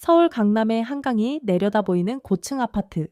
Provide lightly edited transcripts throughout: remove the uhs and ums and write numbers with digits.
서울 강남의 한강이 내려다 보이는 고층 아파트.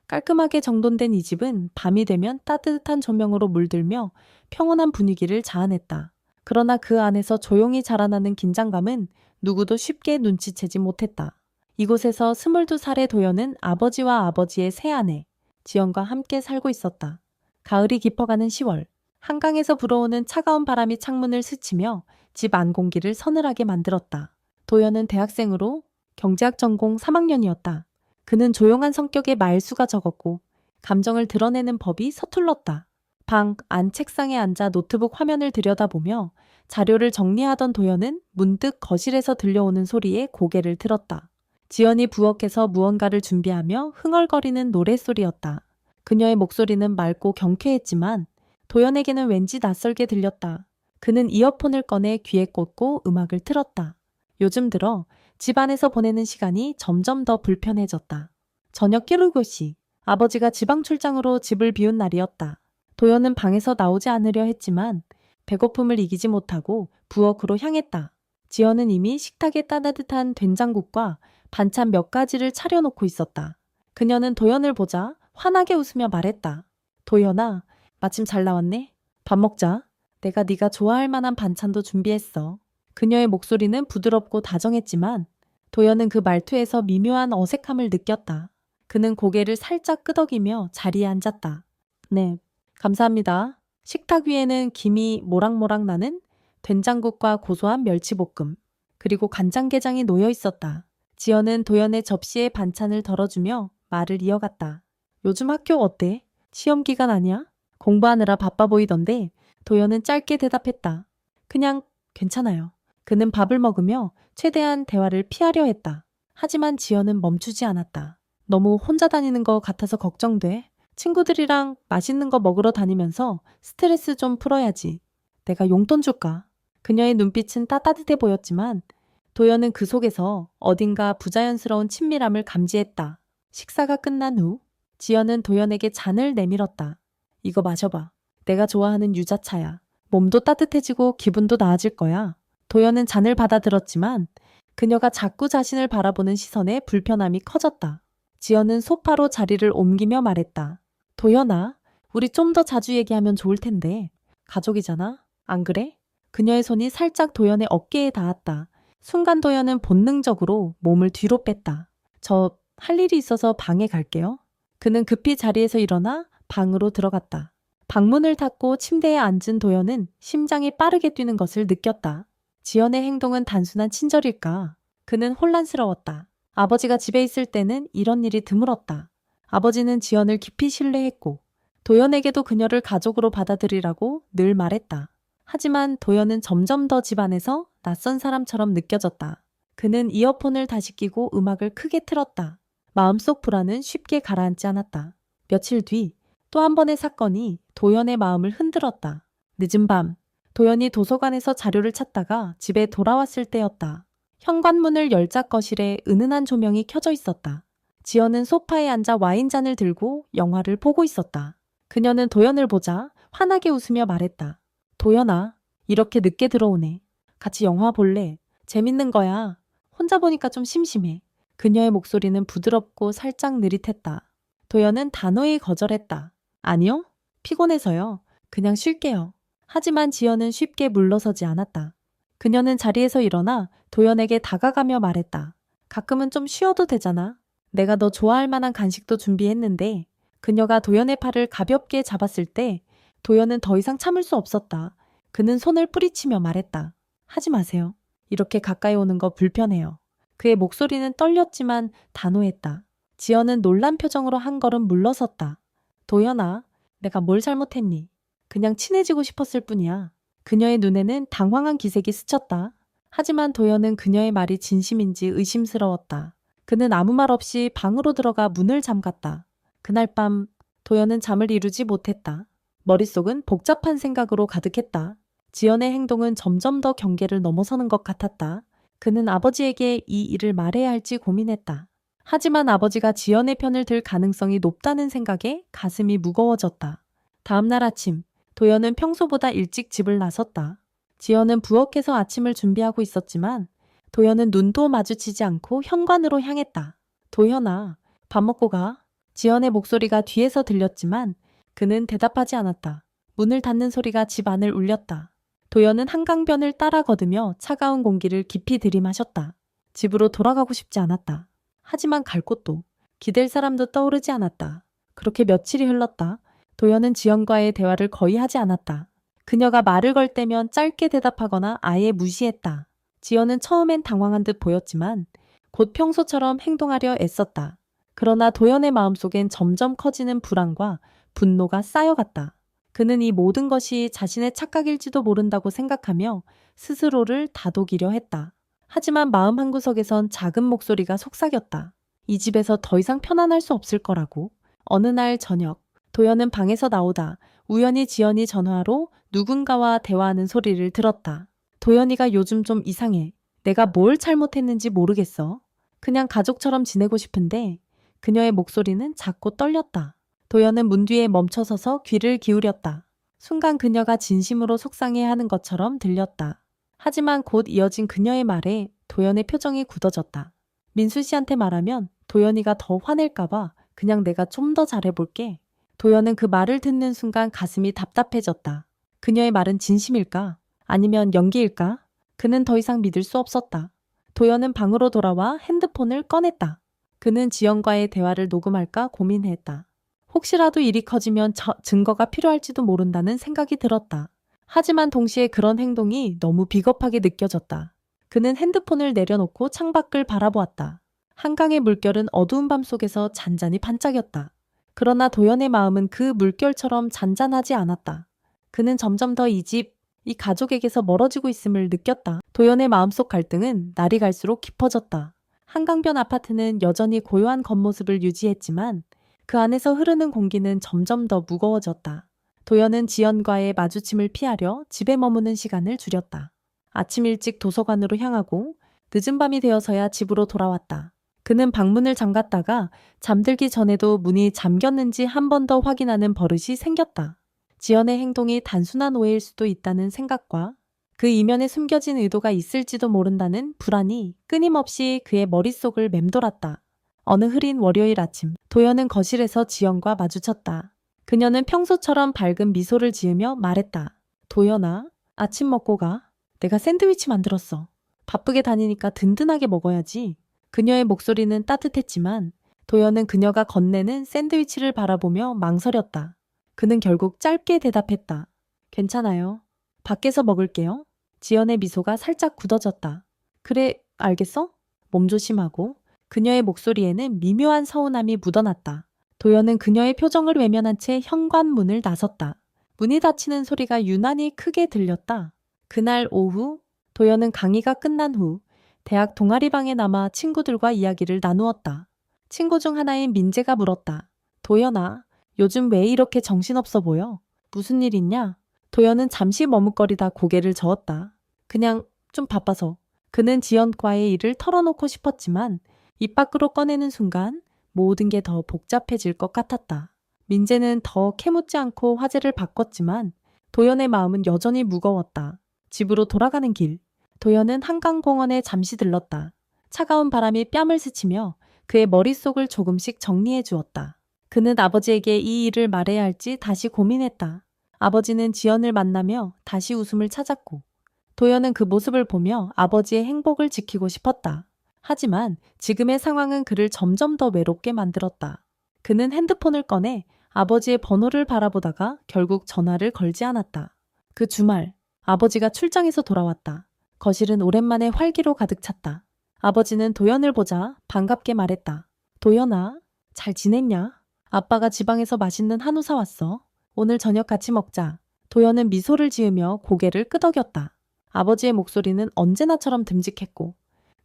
깔끔하게 정돈된 이 집은 밤이 되면 따뜻한 조명으로 물들며 평온한 분위기를 자아냈다. 그러나 그 안에서 조용히 자라나는 긴장감은 누구도 쉽게 눈치채지 못했다. 이곳에서 22살의 도연은 아버지와 아버지의 새아내, 지연과 함께 살고 있었다. 가을이 깊어가는 10월, 한강에서 불어오는 차가운 바람이 창문을 스치며 집 안 공기를 서늘하게 만들었다. 도연은 대학생으로 경제학 전공 3학년이었다. 그는 조용한 성격에 말수가 적었고 감정을 드러내는 법이 서툴렀다. 방 안 책상에 앉아 노트북 화면을 들여다보며 자료를 정리하던 도연은 문득 거실에서 들려오는 소리에 고개를 들었다. 지연이 부엌에서 무언가를 준비하며 흥얼거리는 노랫소리였다. 그녀의 목소리는 맑고 경쾌했지만 도연에게는 왠지 낯설게 들렸다. 그는 이어폰을 꺼내 귀에 꽂고 음악을 틀었다. 요즘 들어 집안에서 보내는 시간이 점점 더 불편해졌다. 저녁 7시, 아버지가 지방 출장으로 집을 비운 날이었다. 도연은 방에서 나오지 않으려 했지만 배고픔을 이기지 못하고 부엌으로 향했다. 지연은 이미 식탁에 따뜻한 된장국과 반찬 몇 가지를 차려놓고 있었다. 그녀는 도연을 보자 환하게 웃으며 말했다. 도연아, 마침 잘 나왔네. 밥 먹자. 내가 네가 좋아할 만한 반찬도 준비했어. 그녀의 목소리는 부드럽고 다정했지만 도연은 그 말투에서 미묘한 어색함을 느꼈다. 그는 고개를 살짝 끄덕이며 자리에 앉았다. 네, 감사합니다. 식탁 위에는 김이 모락모락 나는 된장국과 고소한 멸치볶음, 그리고 간장게장이 놓여 있었다. 지연은 도연의 접시에 반찬을 덜어주며 말을 이어갔다. 요즘 학교 어때? 시험 기간 아니야? 공부하느라 바빠 보이던데 도연은 짧게 대답했다. 그냥 괜찮아요. 그는 밥을 먹으며 최대한 대화를 피하려 했다. 하지만 지연은 멈추지 않았다. 너무 혼자 다니는 것 같아서 걱정돼. 친구들이랑 맛있는 거 먹으러 다니면서 스트레스 좀 풀어야지. 내가 용돈 줄까? 그녀의 눈빛은 따뜻해 보였지만 도연은 그 속에서 어딘가 부자연스러운 친밀함을 감지했다. 식사가 끝난 후 지연은 도연에게 잔을 내밀었다. 이거 마셔봐. 내가 좋아하는 유자차야. 몸도 따뜻해지고 기분도 나아질 거야. 도연은 잔을 받아들었지만 그녀가 자꾸 자신을 바라보는 시선에 불편함이 커졌다. 지연은 소파로 자리를 옮기며 말했다. 도연아, 우리 좀 더 자주 얘기하면 좋을 텐데. 가족이잖아. 안 그래? 그녀의 손이 살짝 도연의 어깨에 닿았다. 순간 도연은 본능적으로 몸을 뒤로 뺐다. 저 할 일이 있어서 방에 갈게요. 그는 급히 자리에서 일어나 방으로 들어갔다. 방문을 닫고 침대에 앉은 도연은 심장이 빠르게 뛰는 것을 느꼈다. 지연의 행동은 단순한 친절일까? 그는 혼란스러웠다. 아버지가 집에 있을 때는 이런 일이 드물었다. 아버지는 지연을 깊이 신뢰했고 도연에게도 그녀를 가족으로 받아들이라고 늘 말했다. 하지만 도연은 점점 더 집안에서 낯선 사람처럼 느껴졌다. 그는 이어폰을 다시 끼고 음악을 크게 틀었다. 마음속 불안은 쉽게 가라앉지 않았다. 며칠 뒤 또 한 번의 사건이 도연의 마음을 흔들었다. 늦은 밤, 도연이 도서관에서 자료를 찾다가 집에 돌아왔을 때였다. 현관문을 열자 거실에 은은한 조명이 켜져 있었다. 지연은 소파에 앉아 와인잔을 들고 영화를 보고 있었다. 그녀는 도연을 보자 환하게 웃으며 말했다. 도연아, 이렇게 늦게 들어오네. 같이 영화 볼래? 재밌는 거야. 혼자 보니까 좀 심심해. 그녀의 목소리는 부드럽고 살짝 느릿했다. 도연은 단호히 거절했다. 아니요, 피곤해서요. 그냥 쉴게요. 하지만 지연은 쉽게 물러서지 않았다. 그녀는 자리에서 일어나 도연에게 다가가며 말했다. 가끔은 좀 쉬어도 되잖아. 내가 너 좋아할 만한 간식도 준비했는데. 그녀가 도연의 팔을 가볍게 잡았을 때 도연은 더 이상 참을 수 없었다. 그는 손을 뿌리치며 말했다. 하지 마세요. 이렇게 가까이 오는 거 불편해요. 그의 목소리는 떨렸지만 단호했다. 지연은 놀란 표정으로 한 걸음 물러섰다. 도연아, 내가 뭘 잘못했니? 그냥 친해지고 싶었을 뿐이야. 그녀의 눈에는 당황한 기색이 스쳤다. 하지만 도연은 그녀의 말이 진심인지 의심스러웠다. 그는 아무 말 없이 방으로 들어가 문을 잠갔다. 그날 밤 도연은 잠을 이루지 못했다. 머릿속은 복잡한 생각으로 가득했다. 지연의 행동은 점점 더 경계를 넘어서는 것 같았다. 그는 아버지에게 이 일을 말해야 할지 고민했다. 하지만 아버지가 지연의 편을 들 가능성이 높다는 생각에 가슴이 무거워졌다. 다음 날 아침, 도연은 평소보다 일찍 집을 나섰다. 지연은 부엌에서 아침을 준비하고 있었지만 도연은 눈도 마주치지 않고 현관으로 향했다. 도연아, 밥 먹고 가. 지연의 목소리가 뒤에서 들렸지만 그는 대답하지 않았다. 문을 닫는 소리가 집 안을 울렸다. 도연은 한강변을 따라 걷으며 차가운 공기를 깊이 들이마셨다. 집으로 돌아가고 싶지 않았다. 하지만 갈 곳도, 기댈 사람도 떠오르지 않았다. 그렇게 며칠이 흘렀다. 도연은 지연과의 대화를 거의 하지 않았다. 그녀가 말을 걸 때면 짧게 대답하거나 아예 무시했다. 지연은 처음엔 당황한 듯 보였지만 곧 평소처럼 행동하려 애썼다. 그러나 도연의 마음속엔 점점 커지는 불안과 분노가 쌓여갔다. 그는 이 모든 것이 자신의 착각일지도 모른다고 생각하며 스스로를 다독이려 했다. 하지만 마음 한구석에선 작은 목소리가 속삭였다. 이 집에서 더 이상 편안할 수 없을 거라고. 어느 날 저녁, 도연은 방에서 나오다 우연히 지연이 전화로 누군가와 대화하는 소리를 들었다. 도연이가 요즘 좀 이상해. 내가 뭘 잘못했는지 모르겠어. 그냥 가족처럼 지내고 싶은데 그녀의 목소리는 작고 떨렸다. 도연은 문 뒤에 멈춰서서 귀를 기울였다. 순간 그녀가 진심으로 속상해하는 것처럼 들렸다. 하지만 곧 이어진 그녀의 말에 도연의 표정이 굳어졌다. 민수 씨한테 말하면 도연이가 더 화낼까봐 그냥 내가 좀 더 잘해볼게. 도연은 그 말을 듣는 순간 가슴이 답답해졌다. 그녀의 말은 진심일까? 아니면 연기일까? 그는 더 이상 믿을 수 없었다. 도연은 방으로 돌아와 핸드폰을 꺼냈다. 그는 지연과의 대화를 녹음할까 고민했다. 혹시라도 일이 커지면 증거가 필요할지도 모른다는 생각이 들었다. 하지만 동시에 그런 행동이 너무 비겁하게 느껴졌다. 그는 핸드폰을 내려놓고 창밖을 바라보았다. 한강의 물결은 어두운 밤 속에서 잔잔히 반짝였다. 그러나 도연의 마음은 그 물결처럼 잔잔하지 않았다. 그는 점점 더 이 가족에게서 멀어지고 있음을 느꼈다. 도연의 마음속 갈등은 날이 갈수록 깊어졌다. 한강변 아파트는 여전히 고요한 겉모습을 유지했지만 그 안에서 흐르는 공기는 점점 더 무거워졌다. 도연은 지연과의 마주침을 피하려 집에 머무는 시간을 줄였다. 아침 일찍 도서관으로 향하고 늦은 밤이 되어서야 집으로 돌아왔다. 그는 방문을 잠갔다가 잠들기 전에도 문이 잠겼는지 한 번 더 확인하는 버릇이 생겼다. 지연의 행동이 단순한 오해일 수도 있다는 생각과 그 이면에 숨겨진 의도가 있을지도 모른다는 불안이 끊임없이 그의 머릿속을 맴돌았다. 어느 흐린 월요일 아침, 도연은 거실에서 지연과 마주쳤다. 그녀는 평소처럼 밝은 미소를 지으며 말했다. 도연아, 아침 먹고 가. 내가 샌드위치 만들었어. 바쁘게 다니니까 든든하게 먹어야지. 그녀의 목소리는 따뜻했지만 도연은 그녀가 건네는 샌드위치를 바라보며 망설였다. 그는 결국 짧게 대답했다. 괜찮아요. 밖에서 먹을게요. 지연의 미소가 살짝 굳어졌다. 그래, 알겠어? 몸조심하고. 그녀의 목소리에는 미묘한 서운함이 묻어났다. 도연은 그녀의 표정을 외면한 채 현관문을 나섰다. 문이 닫히는 소리가 유난히 크게 들렸다. 그날 오후, 도연은 강의가 끝난 후 대학 동아리방에 남아 친구들과 이야기를 나누었다. 친구 중 하나인 민재가 물었다. 도연아, 요즘 왜 이렇게 정신없어 보여? 무슨 일 있냐? 도연은 잠시 머뭇거리다 고개를 저었다. 그냥 좀 바빠서. 그는 지연과의 일을 털어놓고 싶었지만 입 밖으로 꺼내는 순간 모든 게 더 복잡해질 것 같았다. 민재는 더 캐묻지 않고 화제를 바꿨지만 도연의 마음은 여전히 무거웠다. 집으로 돌아가는 길. 도연은 한강공원에 잠시 들렀다. 차가운 바람이 뺨을 스치며 그의 머릿속을 조금씩 정리해 주었다. 그는 아버지에게 이 일을 말해야 할지 다시 고민했다. 아버지는 지연을 만나며 다시 웃음을 찾았고 도연은 그 모습을 보며 아버지의 행복을 지키고 싶었다. 하지만 지금의 상황은 그를 점점 더 외롭게 만들었다. 그는 핸드폰을 꺼내 아버지의 번호를 바라보다가 결국 전화를 걸지 않았다. 그 주말 아버지가 출장에서 돌아왔다. 거실은 오랜만에 활기로 가득 찼다. 아버지는 도연을 보자 반갑게 말했다. 도연아, 잘 지냈냐? 아빠가 지방에서 맛있는 한우 사왔어. 오늘 저녁 같이 먹자. 도연은 미소를 지으며 고개를 끄덕였다. 아버지의 목소리는 언제나처럼 듬직했고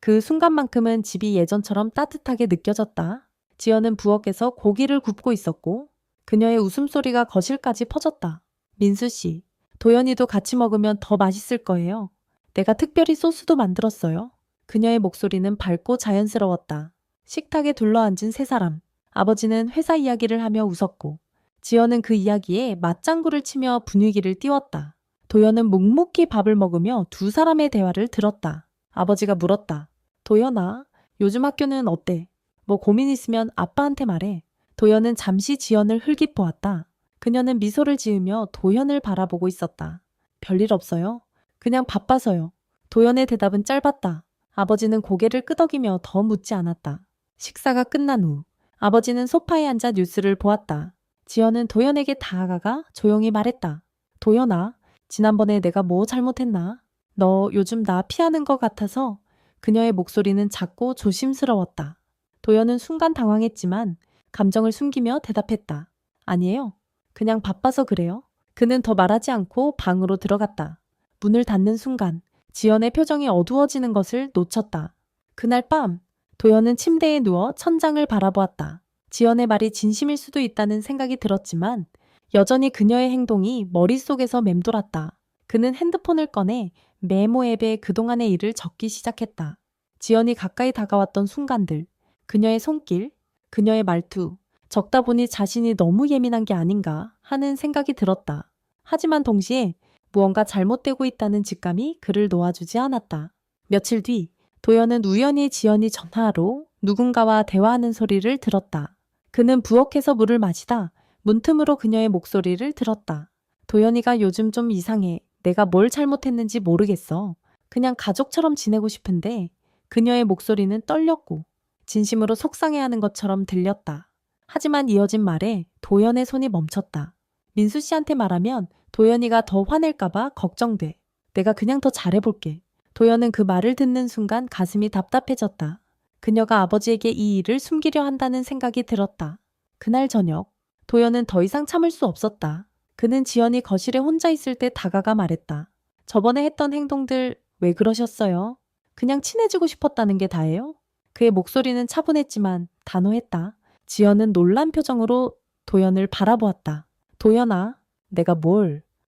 그 순간만큼은 집이 예전처럼 따뜻하게 느껴졌다. 지연은 부엌에서 고기를 굽고 있었고 그녀의 웃음소리가 거실까지 퍼졌다. 민수 씨, 도연이도 같이 먹으면 더 맛있을 거예요. 내가 특별히 소스도 만들었어요. 그녀의 목소리는 밝고 자연스러웠다. 식탁에 둘러앉은 세 사람. 아버지는 회사 이야기를 하며 웃었고 지연은 그 이야기에 맞장구를 치며 분위기를 띄웠다. 도연은 묵묵히 밥을 먹으며 두 사람의 대화를 들었다. 아버지가 물었다. 도연아, 요즘 학교는 어때? 뭐 고민 있으면 아빠한테 말해. 도연은 잠시 지연을 흘깃보았다. 그녀는 미소를 지으며 도연을 바라보고 있었다. 별일 없어요? 그냥 바빠서요. 도연의 대답은 짧았다. 아버지는 고개를 끄덕이며 더 묻지 않았다. 식사가 끝난 후 아버지는 소파에 앉아 뉴스를 보았다. 지연은 도연에게 다가가 조용히 말했다. 도연아, 지난번에 내가 뭐 잘못했나? 너 요즘 나 피하는 것 같아서. 그녀의 목소리는 작고 조심스러웠다. 도연은 순간 당황했지만 감정을 숨기며 대답했다. 아니에요. 그냥 바빠서 그래요. 그는 더 말하지 않고 방으로 들어갔다. 문을 닫는 순간 지연의 표정이 어두워지는 것을 놓쳤다. 그날 밤 도연은 침대에 누워 천장을 바라보았다. 지연의 말이 진심일 수도 있다는 생각이 들었지만 여전히 그녀의 행동이 머릿속에서 맴돌았다. 그는 핸드폰을 꺼내 메모 앱에 그동안의 일을 적기 시작했다. 지연이 가까이 다가왔던 순간들, 그녀의 손길, 그녀의 말투, 적다 보니 자신이 너무 예민한 게 아닌가 하는 생각이 들었다. 하지만 동시에 무언가 잘못되고 있다는 직감이 그를 놓아주지 않았다. 며칠 뒤 도연은 우연히 지연이 전화로 누군가와 대화하는 소리를 들었다. 그는 부엌에서 물을 마시다 문틈으로 그녀의 목소리를 들었다. 도연이가 요즘 좀 이상해. 내가 뭘 잘못했는지 모르겠어. 그냥 가족처럼 지내고 싶은데. 그녀의 목소리는 떨렸고 진심으로 속상해하는 것처럼 들렸다. 하지만 이어진 말에 도연의 손이 멈췄다. 민수 씨한테 말하면 도연이가 더 화낼까봐 걱정돼. 내가 그냥 더 잘해볼게. 도연은 그 말을 듣는 순간 가슴이 답답해졌다. 그녀가 아버지에게 이 일을 숨기려 한다는 생각이 들었다. 그날 저녁, 도연은 더 이상 참을 수 없었다. 그는 지연이 거실에 혼자 있을 때 다가가 말했다. 저번에 했던 행동들 왜 그러셨어요? 그냥 친해지고 싶었다는 게 다예요? 그의 목소리는 차분했지만 단호했다. 지연은 놀란 표정으로 도연을 바라보았다. 도연아,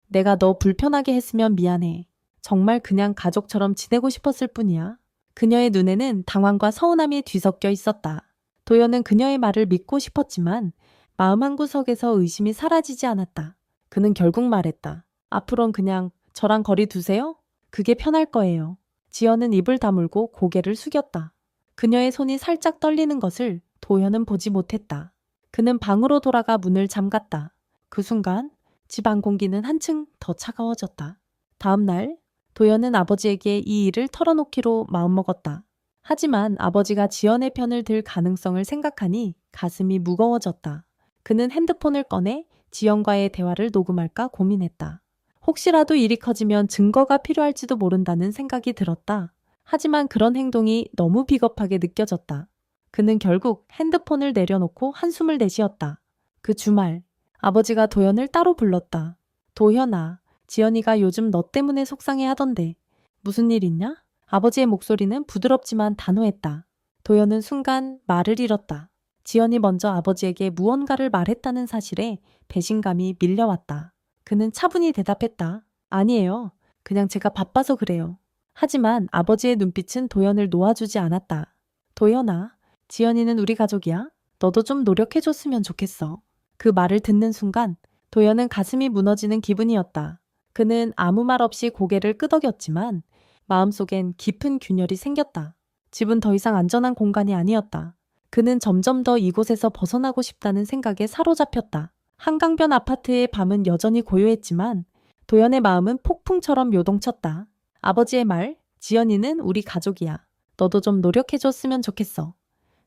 내가 너 불편하게 했으면 미안해. 정말 그냥 가족처럼 지내고 싶었을 뿐이야. 그녀의 눈에는 당황과 서운함이 뒤섞여 있었다. 도연은 그녀의 말을 믿고 싶었지만 마음 한구석에서 의심이 사라지지 않았다. 그는 결국 말했다. 앞으론 그냥 저랑 거리 두세요? 그게 편할 거예요. 지연은 입을 다물고 고개를 숙였다. 그녀의 손이 살짝 떨리는 것을 도연은 보지 못했다. 그는 방으로 돌아가 문을 잠갔다. 그 순간 집 안 공기는 한층 더 차가워졌다. 다음 날 도연은 아버지에게 이 일을 털어놓기로 마음먹었다. 하지만 아버지가 지연의 편을 들 가능성을 생각하니 가슴이 무거워졌다. 그는 핸드폰을 꺼내 지연과의 대화를 녹음할까 고민했다. 혹시라도 일이 커지면 증거가 필요할지도 모른다는 생각이 들었다. 하지만 그런 행동이 너무 비겁하게 느껴졌다. 그는 결국 핸드폰을 내려놓고 한숨을 내쉬었다. 그 주말, 아버지가 도연을 따로 불렀다. 도연아, 지연이가 요즘 너 때문에 속상해 하던데 무슨 일 있냐? 아버지의 목소리는 부드럽지만 단호했다. 도연은 순간 말을 잃었다. 지연이 먼저 아버지에게 무언가를 말했다는 사실에 배신감이 밀려왔다. 그는 차분히 대답했다. 아니에요. 그냥 제가 바빠서 그래요. 하지만 아버지의 눈빛은 도연을 놓아주지 않았다. 도연아, 지연이는 우리 가족이야. 너도 좀 노력해줬으면 좋겠어. 그 말을 듣는 순간 도연은 가슴이 무너지는 기분이었다. 그는 아무 말 없이 고개를 끄덕였지만 마음속엔 깊은 균열이 생겼다. 집은 더 이상 안전한 공간이 아니었다. 그는 점점 더 이곳에서 벗어나고 싶다는 생각에 사로잡혔다. 한강변 아파트의 밤은 여전히 고요했지만 도연의 마음은 폭풍처럼 요동쳤다. 아버지의 말, 지연이는 우리 가족이야. 너도 좀 노력해줬으면 좋겠어.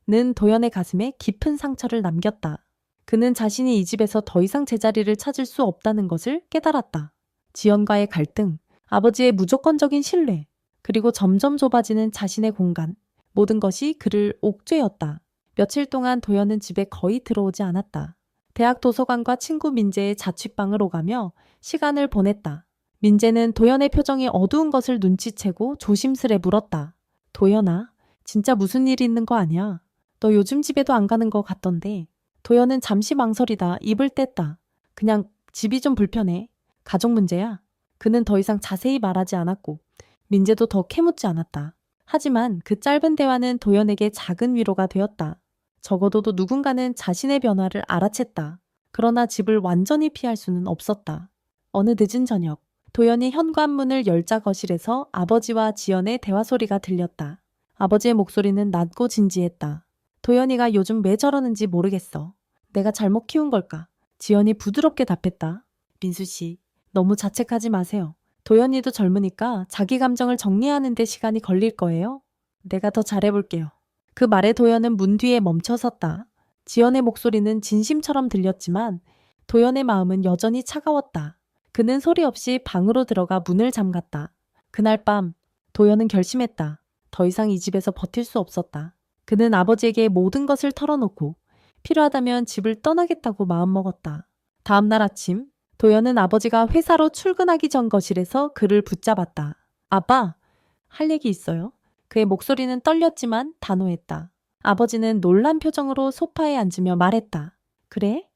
는 도연의 가슴에 깊은 상처를 남겼다. 그는 자신이 이 집에서 더 이상 제자리를 찾을 수 없다는 것을 깨달았다. 지연과의 갈등, 아버지의 무조건적인 신뢰, 그리고 점점 좁아지는 자신의 공간, 모든 것이 그를 옥죄었다. 며칠 동안 도연은 집에 거의 들어오지 않았다. 대학 도서관과 친구 민재의 자취방을 오가며 시간을 보냈다. 민재는 도연의 표정이 어두운 것을 눈치채고 조심스레 물었다. 도연아, 진짜 무슨 일이 있는 거 아니야? 너 요즘 집에도 안 가는 거 같던데. 도연은 잠시 망설이다 입을 뗐다. 그냥 집이 좀 불편해. 가족 문제야. 그는 더 이상 자세히 말하지 않았고 민재도 더 캐묻지 않았다. 하지만 그 짧은 대화는 도연에게 작은 위로가 되었다. 적어도 누군가는 자신의 변화를 알아챘다. 그러나 집을 완전히 피할 수는 없었다. 어느 늦은 저녁, 도연이 현관문을 열자 거실에서 아버지와 지연의 대화 소리가 들렸다. 아버지의 목소리는 낮고 진지했다. 도연이가 요즘 왜 저러는지 모르겠어. 내가 잘못 키운 걸까? 지연이 부드럽게 답했다. 민수 씨, 너무 자책하지 마세요. 도연이도 젊으니까 자기 감정을 정리하는 데 시간이 걸릴 거예요. 내가 더 잘해볼게요. 그 말에 도연은 문 뒤에 멈춰 섰다. 지연의 목소리는 진심처럼 들렸지만 도연의 마음은 여전히 차가웠다. 그는 소리 없이 방으로 들어가 문을 잠갔다. 그날 밤 도연은 결심했다. 더 이상 이 집에서 버틸 수 없었다. 그는 아버지에게 모든 것을 털어놓고 필요하다면 집을 떠나겠다고 마음먹었다. 다음 날 아침 도연은 아버지가 회사로 출근하기 전 거실에서 그를 붙잡았다. 아빠, 할 얘기 있어요? 그의 목소리는 떨렸지만 단호했다. 아버지는 놀란 표정으로 소파에 앉으며 말했다. 그래?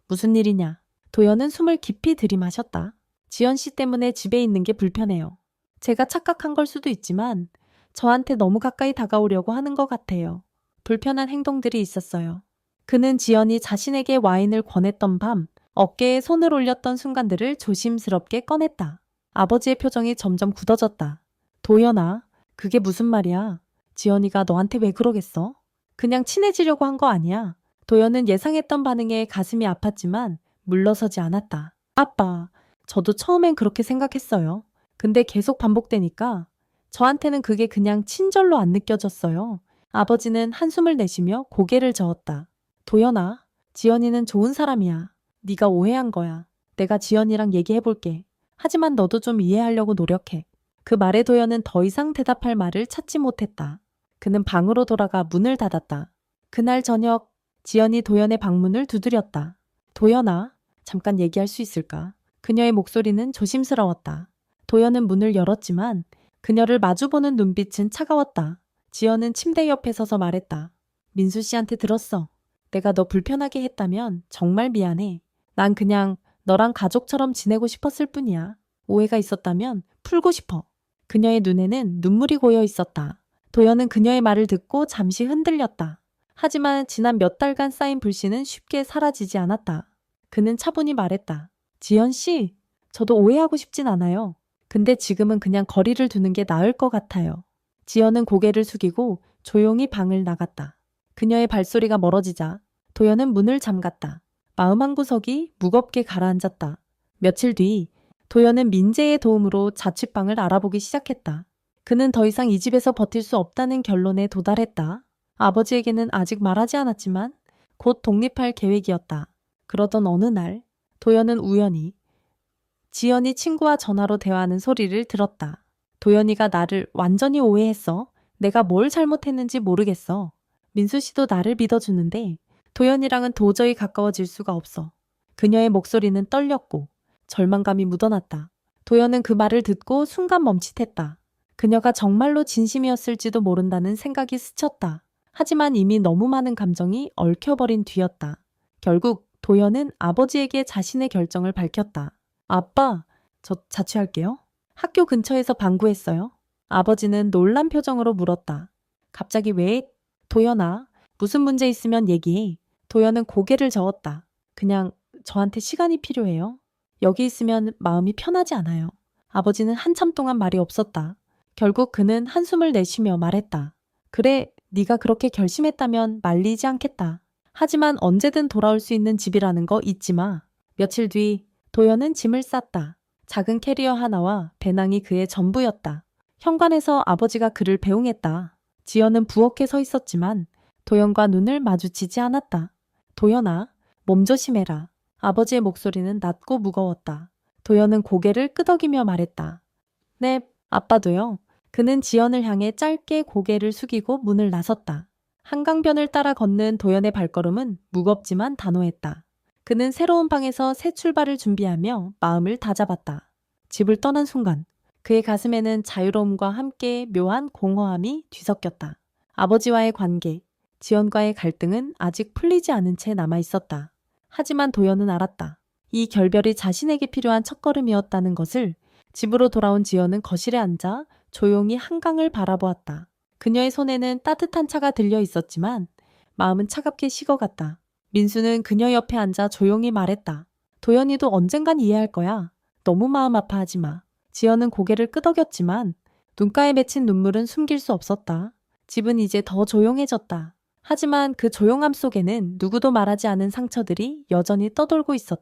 무슨 일이냐? 도연은 숨을 깊이 들이마셨다. 지연 씨 때문에 집에 있는 게 불편해요. 제가 착각한 걸 수도 있지만 저한테 너무 가까이 다가오려고 하는 것 같아요. 불편한 행동들이 있었어요. 그는 지연이 자신에게 와인을 권했던 밤 어깨에 손을 올렸던 순간들을 조심스럽게 꺼냈다. 아버지의 표정이 점점 굳어졌다. 도연아, 그게 무슨 말이야? 지연이가 너한테 왜 그러겠어? 그냥 친해지려고 한 거 아니야. 도연은 예상했던 반응에 가슴이 아팠지만 물러서지 않았다. 아빠, 저도 처음엔 그렇게 생각했어요. 근데 계속 반복되니까 저한테는 그게 그냥 친절로 안 느껴졌어요. 아버지는 한숨을 내쉬며 고개를 저었다. 도연아, 지연이는 좋은 사람이야. 네가 오해한 거야. 내가 지연이랑 얘기해볼게. 하지만 너도 좀 이해하려고 노력해. 그 말에 도연은 더 이상 대답할 말을 찾지 못했다. 그는 방으로 돌아가 문을 닫았다. 그날 저녁 지연이 도연의 방문을 두드렸다. 도연아, 잠깐 얘기할 수 있을까? 그녀의 목소리는 조심스러웠다. 도연은 문을 열었지만 그녀를 마주보는 눈빛은 차가웠다. 지연은 침대 옆에 서서 말했다. 민수 씨한테 들었어. 내가 너 불편하게 했다면 정말 미안해. 난 그냥 너랑 가족처럼 지내고 싶었을 뿐이야. 오해가 있었다면 풀고 싶어. 그녀의 눈에는 눈물이 고여 있었다. 도연은 그녀의 말을 듣고 잠시 흔들렸다. 하지만 지난 몇 달간 쌓인 불씨는 쉽게 사라지지 않았다. 그는 차분히 말했다. 지연 씨, 저도 오해하고 싶진 않아요. 근데 지금은 그냥 거리를 두는 게 나을 것 같아요. 지연은 고개를 숙이고 조용히 방을 나갔다. 그녀의 발소리가 멀어지자 도연은 문을 잠갔다. 마음 한구석이 무겁게 가라앉았다. 며칠 뒤 도연은 민재의 도움으로 자취방을 알아보기 시작했다. 그는 더 이상 이 집에서 버틸 수 없다는 결론에 도달했다. 아버지에게는 아직 말하지 않았지만 곧 독립할 계획이었다. 그러던 어느 날 도연은 우연히 지연이 친구와 전화로 대화하는 소리를 들었다. 도연이가 나를 완전히 오해했어. 내가 뭘 잘못했는지 모르겠어. 민수 씨도 나를 믿어주는데 도연이랑은 도저히 가까워질 수가 없어. 그녀의 목소리는 떨렸고 절망감이 묻어났다. 도연은 그 말을 듣고 순간 멈칫했다. 그녀가 정말로 진심이었을지도 모른다는 생각이 스쳤다. 하지만 이미 너무 많은 감정이 얽혀버린 뒤였다. 결국 도연은 아버지에게 자신의 결정을 밝혔다. 아빠, 저 자취할게요. 학교 근처에서 방구했어요. 아버지는 놀란 표정으로 물었다. 갑자기 왜? 도연아, 무슨 문제 있으면 얘기해. 도연은 고개를 저었다. 그냥 저한테 시간이 필요해요. 여기 있으면 마음이 편하지 않아요. 아버지는 한참 동안 말이 없었다. 결국 그는 한숨을 내쉬며 말했다. 그래, 네가 그렇게 결심했다면 말리지 않겠다. 하지만 언제든 돌아올 수 있는 집이라는 거 잊지 마. 며칠 뒤 도연은 짐을 쌌다. 작은 캐리어 하나와 배낭이 그의 전부였다. 현관에서 아버지가 그를 배웅했다. 지연은 부엌에 서 있었지만 도연과 눈을 마주치지 않았다. 도연아, 몸 조심해라. 아버지의 목소리는 낮고 무거웠다. 도연은 고개를 끄덕이며 말했다. 네, 아빠도요. 그는 지연을 향해 짧게 고개를 숙이고 문을 나섰다. 한강변을 따라 걷는 도연의 발걸음은 무겁지만 단호했다. 그는 새로운 방에서 새 출발을 준비하며 마음을 다잡았다. 집을 떠난 순간 그의 가슴에는 자유로움과 함께 묘한 공허함이 뒤섞였다. 아버지와의 관계, 지연과의 갈등은 아직 풀리지 않은 채 남아있었다. 하지만 도연은 알았다. 이 결별이 자신에게 필요한 첫걸음이었다는 것을. 집으로 돌아온 지연은 거실에 앉아 조용히 한강을 바라보았다. 그녀의 손에는 따뜻한 차가 들려 있었지만 마음은 차갑게 식어갔다. 민수는 그녀 옆에 앉아 조용히 말했다. 도연이도 언젠간 이해할 거야. 너무 마음 아파하지 마. 지연은 고개를 끄덕였지만 눈가에 맺힌 눈물은 숨길 수 없었다. 집은 이제 더 조용해졌다. 하지만 그 조용함 속에는 누구도 말하지 않은 상처들이 여전히 떠돌고 있었다.